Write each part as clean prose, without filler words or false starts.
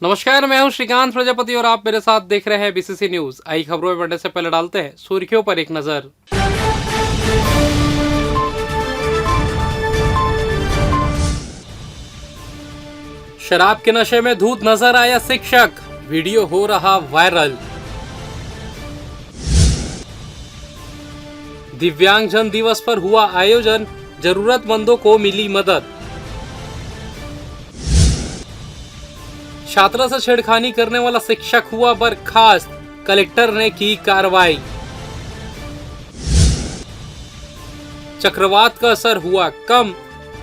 नमस्कार, मैं हूं श्रीकांत प्रजापति और आप मेरे साथ देख रहे हैं बीसीसी न्यूज। आई खबरों में बढ़ने से पहले डालते हैं सुर्खियों पर एक नजर। शराब के नशे में धूत नजर आया शिक्षक, वीडियो हो रहा वायरल। दिव्यांगजन दिवस पर हुआ आयोजन, जरूरतमंदों को मिली मदद। छात्रा से छेड़खानी करने वाला शिक्षक हुआ बर्खास्त, कलेक्टर ने की कार्रवाई। चक्रवात का असर हुआ कम,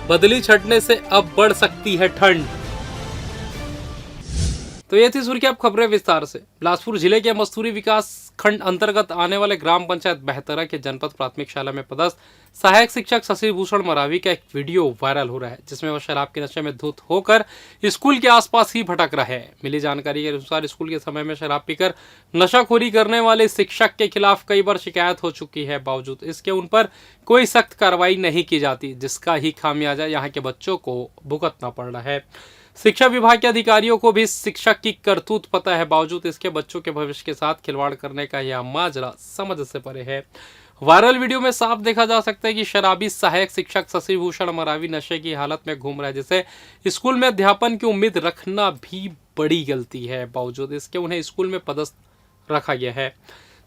बदली छटने से अब बढ़ सकती है ठंड। तो ये थी सुर्खी, अब खबरें विस्तार से। बिलासपुर जिले के मस्तूरी विकास खंड अंतर्गत आने वाले ग्राम पंचायत बहतरा के जनपद प्राथमिक शाला में पदस्थ सहायक शिक्षक शशि भूषण मरावी का एक वीडियो वायरल हो रहा है, जिसमें वह शराब के नशे में धुत होकर स्कूल के आसपास ही भटक रहे हैं। मिली जानकारी के अनुसार स्कूल के समय में शराब पीकर नशाखोरी करने वाले शिक्षक के खिलाफ कई बार शिकायत हो चुकी है। बावजूद इसके उन पर कोई सख्त कार्रवाई नहीं की जाती, जिसका ही खामियाजा यहाँ के बच्चों को भुगतना पड़ रहा है। शिक्षा विभाग के अधिकारियों को भी शिक्षक की करतूत पता है, बावजूद इसके बच्चों के भविष्य के साथ खिलवाड़ करने का यह माजरा समझ से परे है। वायरल वीडियो में साफ देखा जा सकता है कि शराबी सहायक शिक्षक शशि भूषण मरावी नशे की हालत में घूम रहा है, जिसे स्कूल में अध्यापन की उम्मीद रखना भी बड़ी गलती है। बावजूद इसके उन्हें स्कूल में पदस्थ रखा गया है।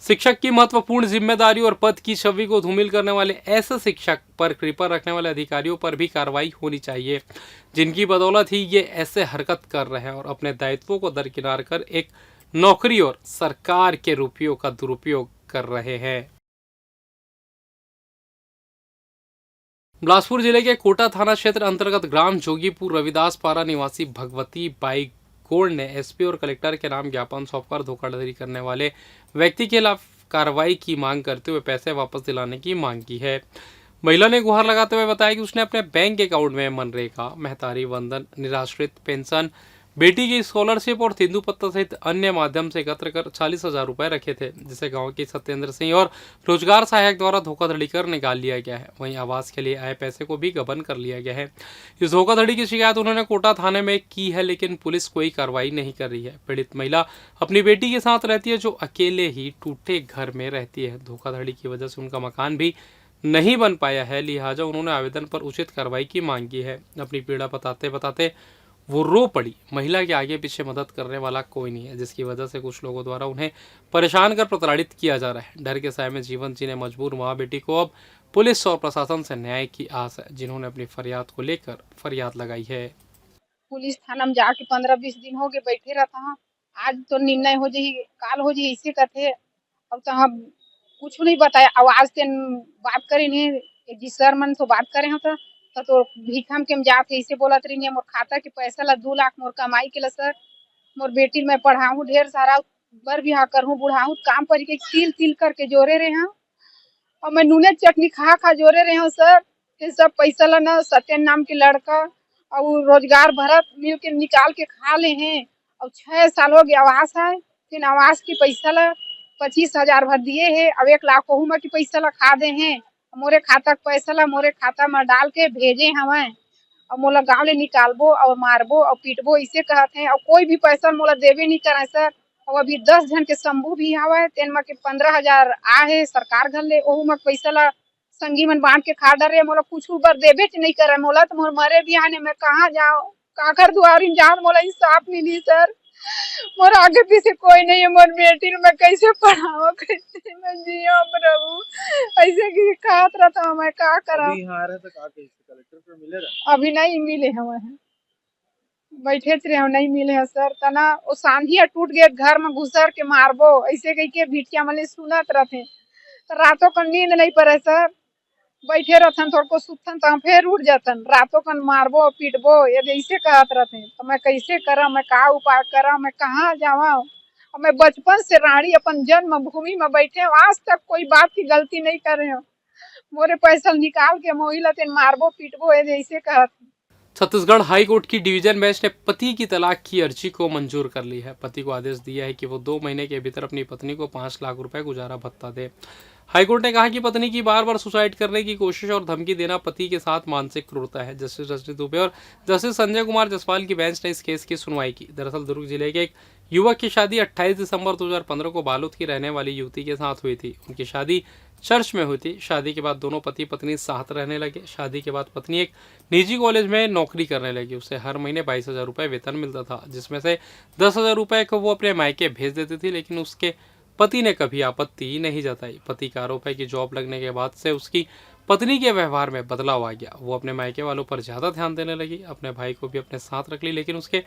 शिक्षक की महत्वपूर्ण जिम्मेदारी और पद की छवि को धूमिल करने वाले ऐसे शिक्षक पर कृपा रखने वाले अधिकारियों पर भी कार्रवाई होनी चाहिए, जिनकी बदौलत ही ये ऐसे हरकत कर रहे हैं और अपने दायित्वों को दरकिनार कर एक नौकरी और सरकार के रुपयों का दुरुपयोग कर रहे हैं। बिलासपुर जिले के कोटा थाना क्षेत्र अंतर्गत ग्राम जोगीपुर रविदास पारा निवासी भगवती बाई कोर्ट ने एसपी और कलेक्टर के नाम ज्ञापन सौंपकर धोखाधड़ी करने वाले व्यक्ति के खिलाफ कार्रवाई की मांग करते हुए पैसे वापस दिलाने की मांग की है। महिला ने गुहार लगाते हुए बताया कि उसने अपने बैंक अकाउंट में मनरेगा, महतारी वंदन, निराश्रित पेंशन, बेटी की स्कॉलरशिप और तेंदुपत्ता सहित अन्य माध्यम से एकत्र कर 40,000 रुपए रखे थे, जिसे गांव के सत्येंद्र सिंह और रोजगार सहायक द्वारा धोखाधड़ी कर निकाल लिया गया है। वहीं आवास के लिए आए पैसे को भी गबन कर लिया गया है। इस धोखाधड़ी की शिकायत उन्होंने कोटा थाने में की है, लेकिन पुलिस कोई कार्रवाई नहीं कर रही है। पीड़ित महिला अपनी बेटी के साथ रहती है, जो अकेले ही टूटे घर में रहती है। धोखाधड़ी की वजह से उनका मकान भी नहीं बन पाया है, लिहाजा उन्होंने आवेदन पर उचित कार्रवाई की मांग की है। अपनी पीड़ा बताते बताते वो रो पड़ी। महिला के आगे पीछे मदद करने वाला कोई नहीं है, जिसकी वजह से कुछ लोगों द्वारा उन्हें परेशान कर प्रताड़ित किया जा रहा है। डर के साए में जीवन जीने मजबूर माँ बेटी को अब पुलिस और प्रशासन से न्याय की आस है, जिन्होंने अपनी फरियाद को लेकर फरियाद लगाई है। पुलिस थाना में जाके 15-20 दिन हो गए बैठे रहता हूँ। आज तो निर्णय हो जाही, काल हो जाही, ऐसे करते। अब तो हम कुछ नहीं बताया। आवाज से बात करे नहीं जी, सर मन तो बात करे हम तो भीखम के जाते ऐसे बोलत रही। मोर खाता के पैसा ला 2 लाख मोर कमाई के ला सर, मोर बेटी मैं पढ़ाऊँ ढेर सारा, बर बिहार करूँ, बुढ़ाऊँ, काम पर के तिल तिल करके जोरे रहे हैं और मैं नूने चटनी खा खा जोरे रहे हूँ सर। ये सब पैसा ला ना सत्यन नाम के लड़का और रोजगार भरत मिल के निकाल के खा ले हैं। और 6 साल हो गया आवास है, फिर आवास की पैसा ला 25,000 भर दिए है। अब 1 लाख कहूँ मैं कि पैसा ला खा दे हैं। मोरे खाता के पैसा ला मोरे खाता में डाल के भेजे हमें और मोला गाँव ले निकालबो और मारबो और पीटबो, इसे कहते हैं। और कोई भी पैसा मोला देवे नहीं करे सर। और अभी 10 जन के शंभू भी हवे, तेन में के 15,000 आ है सरकार घर ले, ओहू में पैसा ला संगी मन बांट के खा डरे। मोला कुछ ऊपर देवे नहीं करे। मोला तो मोर मरे भी आने में कहाँ जाओ, काकर दुआरी जान मोला इंसाफ मिली सर। मोर आगे पीछे कोई नहीं है। मोर बेटी मैं कैसे पढ़ाओ, कैसे मैं जियो प्रभु, ऐसे की खात रहता हूँ मैं का करा। अभी यहाँ आ रहे थे का कैसे कलेक्टर पे मिले रहे? अभी नहीं मिले हमें, बैठे रहे नहीं मिले हैं सर। तना वो सांझिया टूट गए, घर में घुसर के मारबो, ऐसे कह के भिटिया मले सुनत रहते। तो रातों का नींद नहीं पड़े सर, बैठे रहथन थोड़ा को सुतन तो फिर उठ जातन। रातों कन मारबो पीटबो, यदि ऐसे कहत रहते तो मैं कैसे करा, मैं का उपाय करा, मैं कहाँ जावा। और मैं बचपन से रानी अपन जन्म भूमि में बैठे, आज तक कोई बात की गलती नहीं करे हो। मोरे पैसा निकाल के मोहिला तेन मारबो पीटबो, यदि ऐसे कहत। छत्तीसगढ़ हाई कोर्ट की डिवीजन बेंच ने पति की तलाक की अर्जी को मंजूर कर ली है। पति को आदेश दिया है कि वो 2 महीने के भीतर अपनी पत्नी को 5 लाख रुपए गुजारा भत्ता दे। हाईकोर्ट ने कहा कि पत्नी की बार बार सुसाइड करने की कोशिश और धमकी देना पति के साथ मानसिक क्रूरता है। जस्टिस रजनी दुबे और जस्टिस संजय कुमार जसपाल की बेंच ने इस केस की सुनवाई की। दरअसल दुर्ग जिले के एक युवक की शादी 28 दिसंबर 2015 को बालोद की रहने वाली युवती के साथ हुई थी। उनकी शादी चर्च में हुई थी। शादी के बाद दोनों पति पत्नी साथ रहने लगे। शादी के बाद पत्नी एक निजी कॉलेज में नौकरी करने लगी। उसे हर महीने 22,000 रुपये वेतन मिलता था, जिसमें से 10,000 रुपये को वो अपने मायके भेज देती थी, लेकिन उसके पति ने कभी आपत्ति नहीं जताई। पति का आरोप है कि जॉब लगने के बाद से उसकी पत्नी के व्यवहार में बदलाव आ गया। वो अपने मायके वालों पर ज़्यादा ध्यान देने लगी। अपने भाई को भी अपने साथ रख ली, लेकिन उसके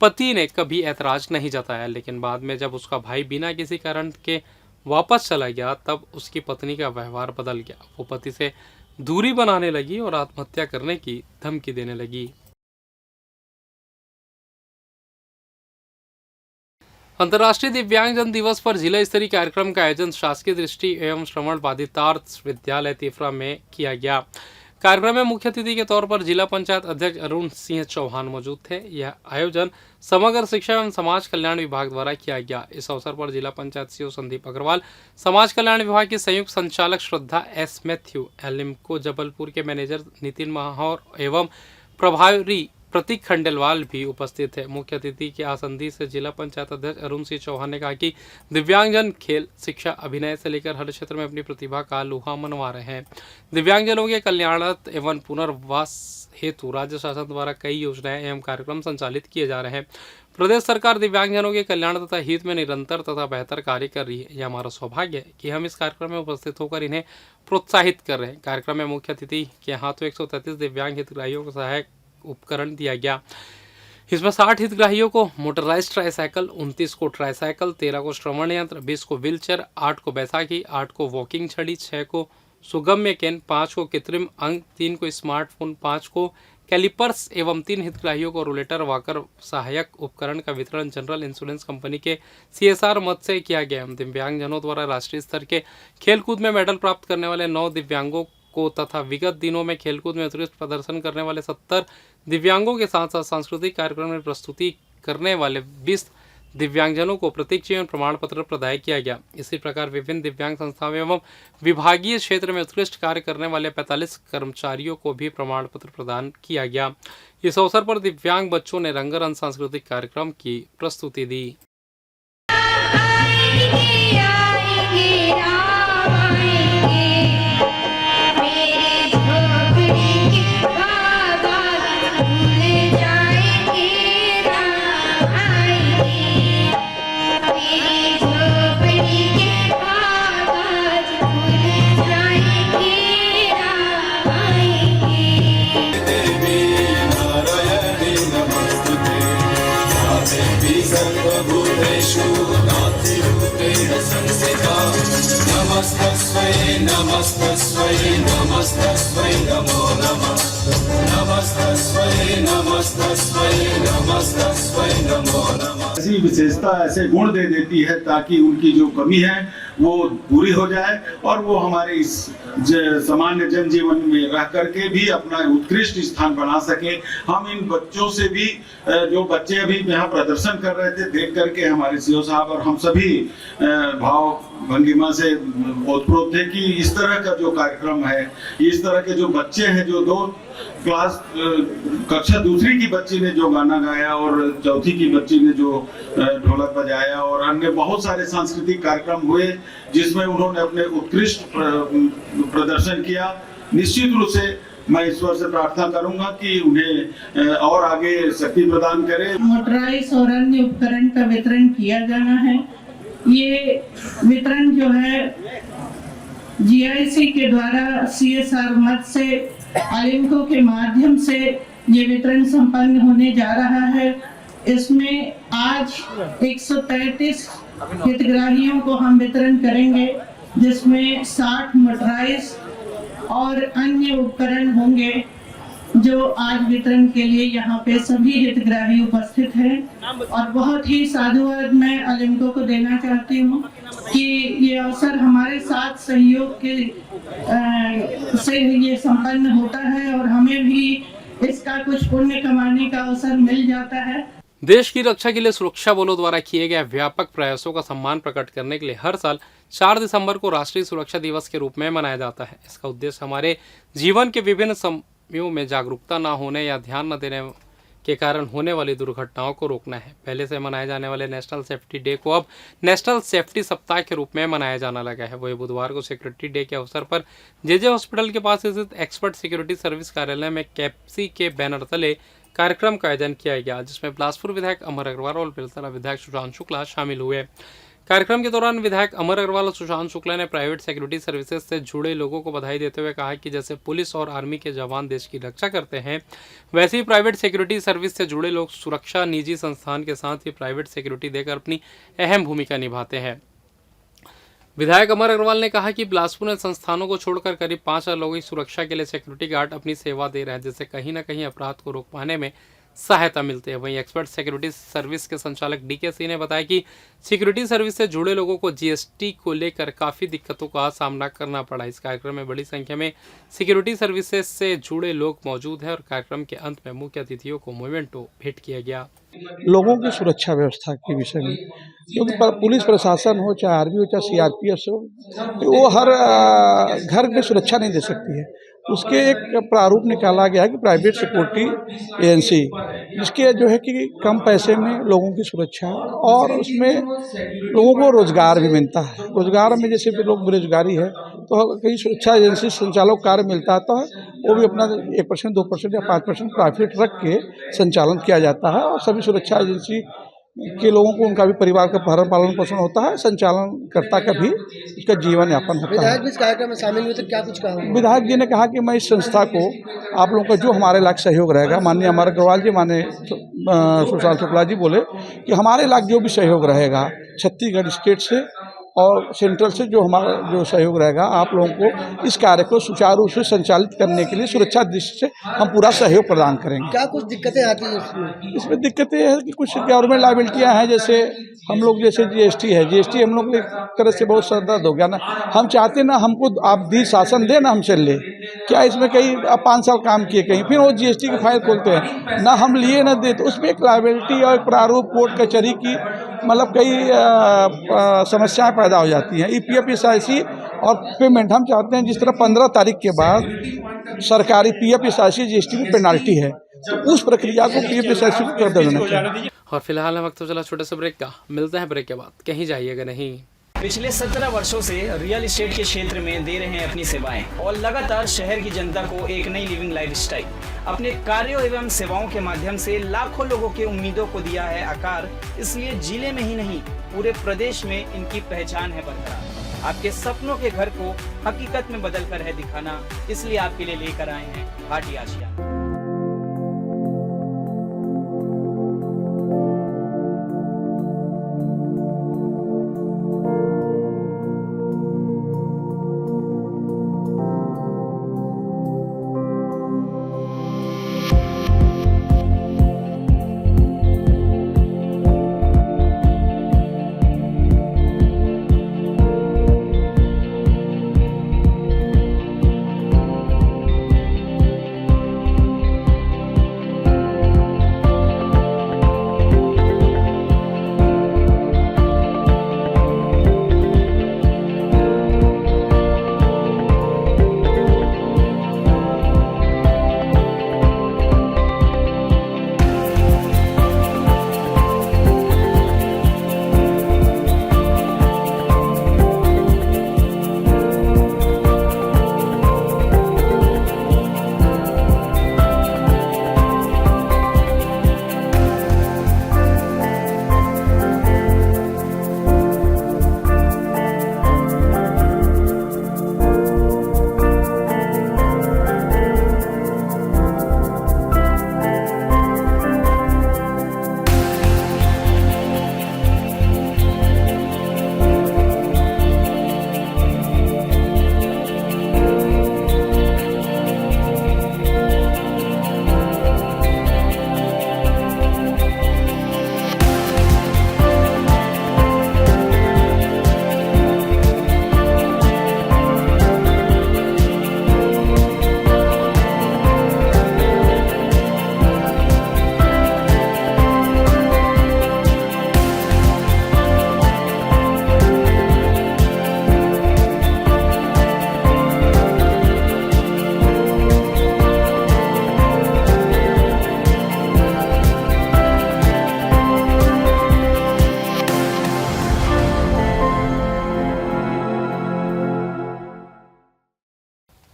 पति ने कभी ऐतराज नहीं जताया। लेकिन बाद में जब उसका भाई बिना किसी कारण के वापस चला गया, तब उसकी पत्नी का व्यवहार बदल गया। वो पति से दूरी बनाने लगी और आत्महत्या करने की धमकी देने लगी। अंतर्राष्ट्रीय दिव्यांगजन दिवस पर जिला स्तरीय कार्यक्रम का आयोजन शासकीय दृष्टि एवं श्रवण बाधितार्थ विद्यालय तिफरा में किया गया। कार्यक्रम में मुख्य अतिथि के तौर पर जिला पंचायत अध्यक्ष अरुण सिंह चौहान मौजूद थे। यह आयोजन समग्र शिक्षा एवं समाज कल्याण विभाग द्वारा किया गया। इस अवसर पर जिला पंचायत सीओ संदीप अग्रवाल, समाज कल्याण विभाग की संयुक्त संचालक श्रद्धा एस मैथ्यू, एलिम्को जबलपुर के मैनेजर नितिन महावर एवं प्रभारी प्रतीक खंडेलवाल भी उपस्थित थे। मुख्य अतिथि के आसंदी से जिला पंचायत अध्यक्ष अरुण सिंह चौहान ने कहा कि दिव्यांगजन खेल, शिक्षा, अभिनय से लेकर हर क्षेत्र में अपनी प्रतिभा का लोहा मनवा रहे हैं। दिव्यांगजनों के कल्याणार्थ एवं पुनर्वास हेतु राज्य शासन द्वारा कई योजनाएं एवं कार्यक्रम संचालित किए जा रहे हैं। प्रदेश सरकार दिव्यांगजनों के कल्याण तथा हित में निरंतर तथा बेहतर कार्य कर रही है। यह हमारा सौभाग्य है कि हम इस कार्यक्रम में उपस्थित होकर इन्हें प्रोत्साहित कर रहे हैं। कार्यक्रम में मुख्य अतिथि के हाथों 133 दिव्यांग हितग्राहियों को सहायक उपकरण दिया गया। इसमें 60 हितग्राहियों को मोटराइज्ड ट्राईसाइकिल, 29 को ट्राईसाइकिल, 13 को श्रवण यंत्र, 20 को व्हीलचेयर, 8 को बैसाखी, 8 को वॉकिंग छड़ी, 6 को सुगम्य केन, 5 को कृत्रिम अंग, 3 को स्मार्टफोन, 5 को कैलिपर्स एवं 3 हितग्राहियों को रोलेटर वाकर सहायक उपकरण का वितरण जनरल इंश्योरेंस कंपनी के CSR मद से किया गया। दिव्यांगजनों द्वारा राष्ट्रीय स्तर के खेलकूद में मेडल प्राप्त करने वाले 9 दिव्यांगों को तथा विगत दिनों में खेलकूद में उत्कृष्ट प्रदर्शन करने वाले 70 दिव्यांगों के साथ साथ सांस्कृतिक कार्यक्रम में प्रस्तुति करने वाले 20 दिव्यांगजनों को प्रतीक चिन्ह प्रमाण पत्र प्रदान किया गया। इसी प्रकार विभिन्न दिव्यांग संस्थाओं एवं विभागीय क्षेत्र में उत्कृष्ट कार्य करने वाले 45 कर्मचारियों को भी प्रमाण पत्र प्रदान किया गया। इस अवसर पर दिव्यांग बच्चों ने रंगारंग सांस्कृतिक कार्यक्रम की प्रस्तुति दी। नमस्तस्मै नमस्तस्मै नमस्तस्मै नमो नमः नमस्तस्मै नमस्तस्मै नमस्तस्मै नमो नमः। ऐसी विशेषता, ऐसे गुण दे देती है ताकि उनकी जो कमी है वो पूरी हो जाए और वो हमारे इस सामान्य जनजीवन में रह करके भी अपना उत्कृष्ट स्थान बना सके। हम इन बच्चों से भी, जो बच्चे अभी यहाँ प्रदर्शन कर रहे थे, देख करके हमारे सीओ साहब और हम सभी भाव भंगिमा से ओतप्रोत थे कि इस तरह का जो कार्यक्रम है, इस तरह के जो बच्चे हैं, जो 2 क्लास कक्षा दूसरी की बच्ची ने जो गाना गाया और चौथी की बच्ची ने जो ढोलक बजाया और अन्य बहुत सारे सांस्कृतिक कार्यक्रम हुए जिसमें उन्होंने अपने उत्कृष्ट प्रदर्शन किया। निश्चित रूप से मैं ईश्वर से प्रार्थना करूंगा कि उन्हें और आगे शक्ति प्रदान करे। मोटराइज और अन्य उपकरण का वितरण किया जाना है। ये वितरण जो है GIC के द्वारा CSR मद से एलिम्को के माध्यम से ये वितरण संपन्न होने जा रहा है। इसमें आज 133 हितग्राहियों को हम वितरण करेंगे, जिसमें 60 मोटराइज और अन्य उपकरण होंगे जो आज वितरण के लिए यहाँ पे सभी हितग्राही उपस्थित हैं। और बहुत ही साधुवाद मैं एलिम्को को देना चाहती हूँ कि ये अवसर हमारे साथ सहयोग के से ये संपन्न होता है और हमें भी इसका कुछ पुण्य कमाने का अवसर मिल जाता है। देश की रक्षा के लिए सुरक्षा बलों द्वारा किए गए व्यापक प्रयासों का सम्मान प्रकट करने के लिए हर साल 4 दिसंबर को राष्ट्रीय सुरक्षा दिवस के रूप में मनाया जाता है। इसका उद्देश्य हमारे जीवन के विभिन्न समयों में जागरूकता न होने या ध्यान न देने के कारण होने वाली दुर्घटनाओं को रोकना है। पहले से मनाए जाने वाले नेशनल सेफ्टी डे को अब नेशनल सेफ्टी सप्ताह के रूप में मनाया जाना लगा है। वही बुधवार को सिक्योरिटी डे के अवसर पर जेजे हॉस्पिटल के पास स्थित एक्सपर्ट सिक्योरिटी सर्विस कार्यालय में कैप्सी के बैनर तले कार्यक्रम का आयोजन किया गया, जिसमें बिलासपुर विधायक अमर अग्रवाल और बेलतरा विधायक सुशांत शुक्ला शामिल हुए। कार्यक्रम के दौरान विधायक अमर अग्रवाल और सुशांत शुक्ला ने प्राइवेट सिक्योरिटी सर्विसेज से जुड़े लोगों को बधाई देते हुए कहा कि जैसे पुलिस और आर्मी के जवान देश की रक्षा करते हैं, वैसे ही प्राइवेट सिक्योरिटी सर्विस से जुड़े लोग सुरक्षा निजी संस्थान के साथ ही प्राइवेट सिक्योरिटी देकर अपनी अहम भूमिका निभाते हैं। विधायक अमर अग्रवाल ने कहा कि बिलासपुर में संस्थानों को छोड़कर करीब 5,000 लोगों की सुरक्षा के लिए सिक्योरिटी गार्ड अपनी सेवा दे रहे हैं, जिससे कहीं न कहीं अपराध को रोक पाने में सहायता मिलती है। वहीं एक्सपर्ट सिक्योरिटी सर्विस के संचालक डीके सिंह ने बताया कि सिक्योरिटी सर्विस से जुड़े लोगों को जीएसटी को लेकर काफ़ी दिक्कतों का सामना करना पड़ा। इस कार्यक्रम में बड़ी संख्या में सिक्योरिटी सर्विसेज से जुड़े लोग मौजूद हैं और कार्यक्रम के अंत में मुख्य अतिथियों को मोमेंटो भेंट किया गया। लोगों की सुरक्षा व्यवस्था के विषय में, क्योंकि पुलिस प्रशासन हो, चाहे आर्मी हो, चाहे सीआरपीएफ हो, वो हर घर में सुरक्षा नहीं दे सकती है। उसके एक प्रारूप निकाला गया है कि प्राइवेट सिक्योरिटी एजेंसी, जिसके जो है कि कम पैसे में लोगों की सुरक्षा, और उसमें लोगों को रोजगार भी मिलता है। रोजगार में जैसे भी लोग बेरोजगारी है तो कई सुरक्षा एजेंसी संचालक कार्य मिलता है, तो वो भी अपना 1%, 2% या 5% प्रॉफिट रख के संचालन किया जाता है, और सभी सुरक्षा एजेंसी के लोगों को उनका भी परिवार का भरण पालन पोषण होता है, संचालनकर्ता का भी उसका जीवन यापन होता है। विधायक भी इस कार्यक्रम में शामिल हुए थे, क्या कुछ कहा? विधायक जी ने कहा कि मैं इस संस्था को आप लोगों का जो हमारे लायक सहयोग रहेगा, माननीय अमर अग्रवाल जी, माननीय सुशांत शुक्ला जी बोले कि हमारे लायक जो भी सहयोग रहेगा छत्तीसगढ़ स्टेट से और सेंट्रल से जो हमारा जो सहयोग रहेगा, आप लोगों को इस कार्य को सुचारू रूप से संचालित करने के लिए सुरक्षा दृष्टि से हम पूरा सहयोग प्रदान करेंगे। क्या कुछ दिक्कतें आती हैं इसमें दिक्कतें हैं कि कुछ गवर्नमेंट लायबिलिटियाँ हैं, जैसे हम लोग जैसे जीएसटी है, जीएसटी हम लोग एक तरह से बहुत सर दर्द हो गया ना। हम चाहते ना हमको आप दी शासन दे ना हमसे ले, क्या इसमें कई 5 साल काम किए कहीं, फिर वो जीएसटी की फाइल खोलते हैं ना, हम लिए ना दे, तो उसमें एक लायबिलिटी और प्रारूप कोर्ट कचहरी की मतलब कई समस्याएं पैदा हो जाती हैं। ईपीएफ एसआईसी और पेमेंट हम चाहते हैं, जिस तरह 15 तारीख के बाद सरकारी पीएफ एसआईसी जीएसटी में पेनाल्टी है, तो उस प्रक्रिया को पीएफ एसआईसी को कर देना चाहिए। और फिलहाल वक्त तो चला छोटे से ब्रेक का, मिलते हैं ब्रेक के बाद, कहीं जाइएगा नहीं। पिछले 17 वर्षों से रियल एस्टेट के क्षेत्र में दे रहे हैं अपनी सेवाएं और लगातार शहर की जनता को एक नई लिविंग लाइफस्टाइल। अपने कार्यों एवं सेवाओं के माध्यम से लाखों लोगों की उम्मीदों को दिया है आकार, इसलिए जिले में ही नहीं पूरे प्रदेश में इनकी पहचान है बरकरार। आपके सपनों के घर को हकीकत में बदल कर है दिखाना, इसलिए आपके लिए लेकर आए हैं भाटी आशिया।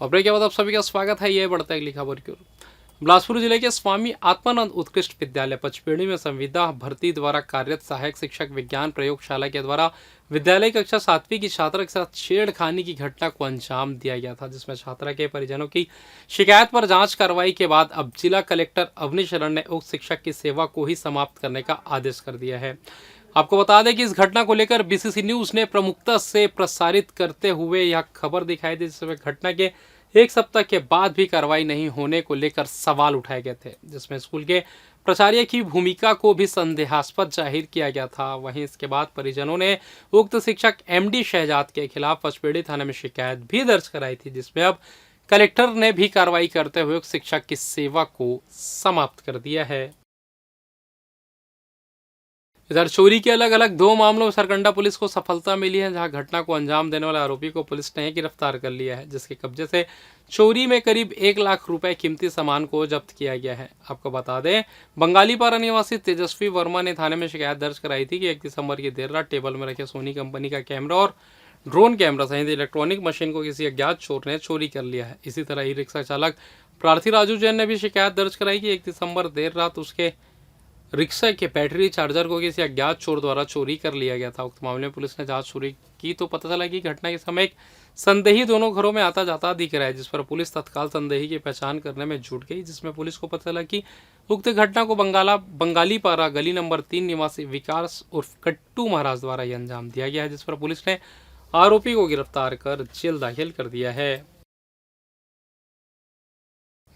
और ब्रेक के बाद आप सभी का स्वागत है। ये बढ़ता है अगली खबर की ओर। बिलासपुर जिले के स्वामी आत्मानंद उत्कृष्ट विद्यालय पचपेड़ी में संविदा भर्ती द्वारा कार्यरत सहायक शिक्षक विज्ञान प्रयोगशाला के द्वारा विद्यालय कक्षा 7वीं की छात्रा के साथ छेड़खानी की घटना को अंजाम दिया गया था, जिसमें छात्रा के परिजनों की शिकायत पर जांच कार्रवाई के बाद अब जिला कलेक्टर अवनीश शरण ने उक्त शिक्षक की सेवा को ही समाप्त करने का आदेश कर दिया है। आपको बता दें कि इस घटना को लेकर बीसीसी न्यूज ने प्रमुखता से प्रसारित करते हुए यह खबर दिखाई दी, जिसमें घटना के एक सप्ताह के बाद भी कार्रवाई नहीं होने को लेकर सवाल उठाए गए थे, जिसमें स्कूल के प्राचार्य की भूमिका को भी संदेहास्पद जाहिर किया गया था। वहीं इसके बाद परिजनों ने उक्त शिक्षक एमडी शहजाद के खिलाफ पचपेड़ी थाने में शिकायत भी दर्ज कराई थी, जिसमें अब कलेक्टर ने भी कार्रवाई करते हुए उक्त शिक्षक की सेवा को समाप्त कर दिया है। इधर चोरी के अलग अलग 2 मामलों में सरकंडा पुलिस को सफलता मिली है, जहां घटना को अंजाम देने वाले आरोपी को पुलिस ने गिरफ्तार कर लिया है, जिसके कब्जे से चोरी में करीब 1 लाख रुपए कीमती सामान को जब्त किया गया है। आपको बता दें, बंगालीपारा निवासी तेजस्वी वर्मा ने थाने में शिकायत दर्ज कराई थी कि 1 दिसंबर की देर रात टेबल में रखे सोनी कंपनी का कैमरा और ड्रोन कैमरा सहित इलेक्ट्रॉनिक मशीन को किसी अज्ञात चोर ने चोरी कर लिया है। इसी तरह ई रिक्शा चालक प्रार्थी राजू जैन ने भी शिकायत दर्ज कराई कि 1 दिसंबर देर रात उसके रिक्शा के बैटरी चार्जर को किसी अज्ञात चोर द्वारा चोरी कर लिया गया था। उक्त मामले में पुलिस ने जांच शुरू की तो पता चला कि घटना के समय एक संदेही दोनों घरों में आता जाता दिख रहा है, जिस पर पुलिस तत्काल संदेही की पहचान करने में जुट गई, जिसमें पुलिस को पता चला कि उक्त घटना को बंगालीपारा गली नंबर 3 निवासी विकास उर्फ कट्टू महाराज द्वारा ही अंजाम दिया गया है, जिस पर पुलिस ने आरोपी को गिरफ्तार कर जेल दाखिल कर दिया है।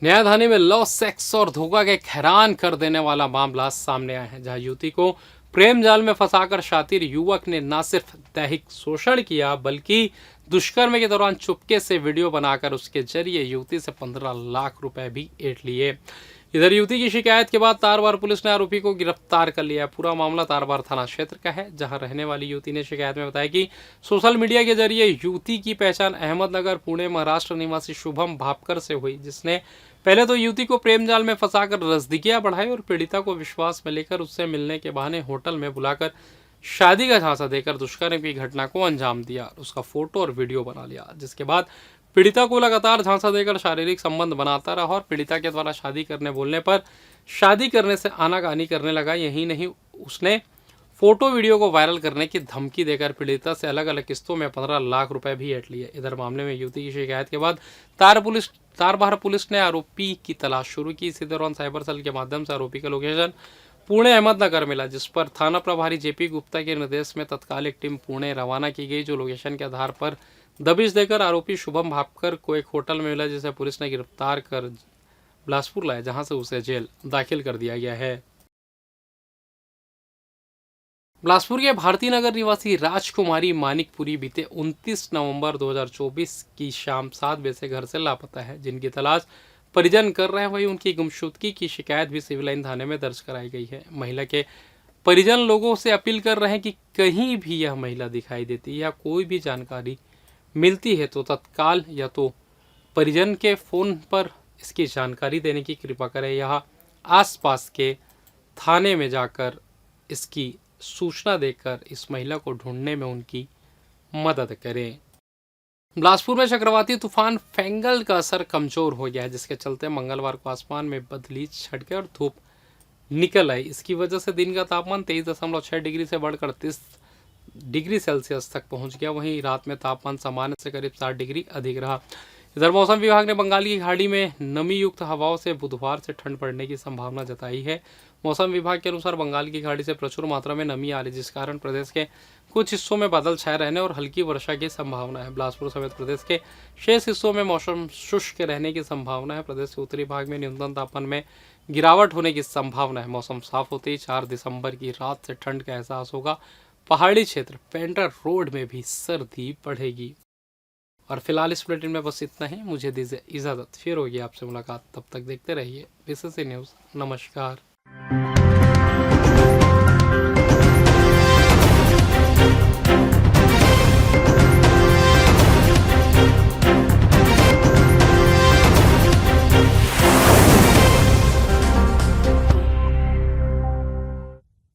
न्यायधानी में लव, सेक्स और धोखा का एक हैरान कर देने वाला मामला सामने आया है, जहां युवती को प्रेम जाल में फंसाकर शातिर युवक ने न सिर्फ दैहिक शोषण किया बल्कि दुष्कर्म के दौरान चुपके से वीडियो बनाकर उसके जरिए युवती से 15 लाख रुपए भी ऐंठ लिए। इधर युवती की शिकायत के बाद तारबार पुलिस ने आरोपी को गिरफ्तार कर लिया। पूरा मामला तारबार थाना क्षेत्र का है, जहां रहने वाली युवती ने शिकायत में बताया कि सोशल मीडिया के जरिए युवती की पहचान अहमदनगर पुणे महाराष्ट्र निवासी शुभम भापकर से हुई, जिसने पहले तो युवती को प्रेम जाल में फंसाकर नजदीकियां बढ़ाई और पीड़िता को विश्वास में लेकर उससे मिलने के बहाने होटल में बुलाकर शादी का झांसा देकर दुष्कर्म की घटना को अंजाम दिया, उसका फोटो और वीडियो बना लिया, जिसके बाद पीड़िता को लगातार झांसा देकर शारीरिक संबंध बनाता रहा और पीड़िता के द्वारा शादी करने बोलने पर शादी करने से आनाकानी करने लगा। यही नहीं, उसने फोटो वीडियो को वायरल करने की धमकी देकर पीड़िता से अलग अलग किस्तों में 15 लाख रुपए भी ऐंठ लिए। इधर मामले में युवती की शिकायत के बाद तारबार पुलिस ने आरोपी की तलाश शुरू की। इसी दौरान साइबर सेल के माध्यम से आरोपी का लोकेशन पुणे अहमदनगर मिला, जिस पर थाना प्रभारी जेपी गुप्ता के निर्देश में तत्काल एक टीम पुणे रवाना की गई, जो लोकेशन के आधार पर दबिश देकर आरोपी शुभम भापकर को एक होटल में मिला, जिसे पुलिस ने गिरफ्तार कर बिलासपुर लाया, जहां से उसे जेल दाखिल कर दिया गया है। बिलासपुर के भारती नगर निवासी राजकुमारी मानिकपुरी बीते 29 नवंबर 2024 की शाम 7 बजे से घर से लापता है, जिनकी तलाश परिजन कर रहे हैं। वहीं उनकी गुमशुदगी की शिकायत भी सिविल लाइन थाने में दर्ज कराई गई है। महिला के परिजन लोगों से अपील कर रहे हैं कि कहीं भी यह महिला दिखाई देती है या कोई भी जानकारी मिलती है तो तत्काल या तो परिजन के फ़ोन पर इसकी जानकारी देने की कृपा करें या आसपास के थाने में जाकर इसकी सूचना देकर इस महिला को ढूंढने में उनकी मदद करें। बिलासपुर में चक्रवाती तूफान फेंगल का असर कमजोर हो गया है, जिसके चलते मंगलवार को आसमान में बदली छट गई और धूप निकल आई। इसकी वजह से दिन का तापमान 23.6 डिग्री से बढ़कर 30 डिग्री सेल्सियस तक पहुंच गया। वहीं रात में तापमान सामान्य से करीब 7 डिग्री अधिक रहा। इधर मौसम विभाग ने बंगाल की खाड़ी में नमी युक्त हवाओं से बुधवार से ठंड बढ़ने की संभावना जताई है। मौसम विभाग के अनुसार बंगाल की खाड़ी से प्रचुर मात्रा में नमी आ रही, जिस कारण प्रदेश के कुछ हिस्सों में बादल छाए रहने और हल्की वर्षा की संभावना है। बिलासपुर समेत प्रदेश के शेष हिस्सों में मौसम शुष्क रहने की संभावना है। प्रदेश के उत्तरी भाग में न्यूनतम तापमान में गिरावट होने की संभावना है। मौसम साफ होते ही 4 दिसंबर की रात से ठंड का एहसास होगा। पहाड़ी क्षेत्र पेंटर रोड में भी सर्दी बढ़ेगी। और फिलहाल इस बुलेटिन में बस इतना ही। मुझे दीजिए इजाज़त, फिर होगी आपसे मुलाकात। तब तक देखते रहिए बीसीसी न्यूज़। नमस्कार।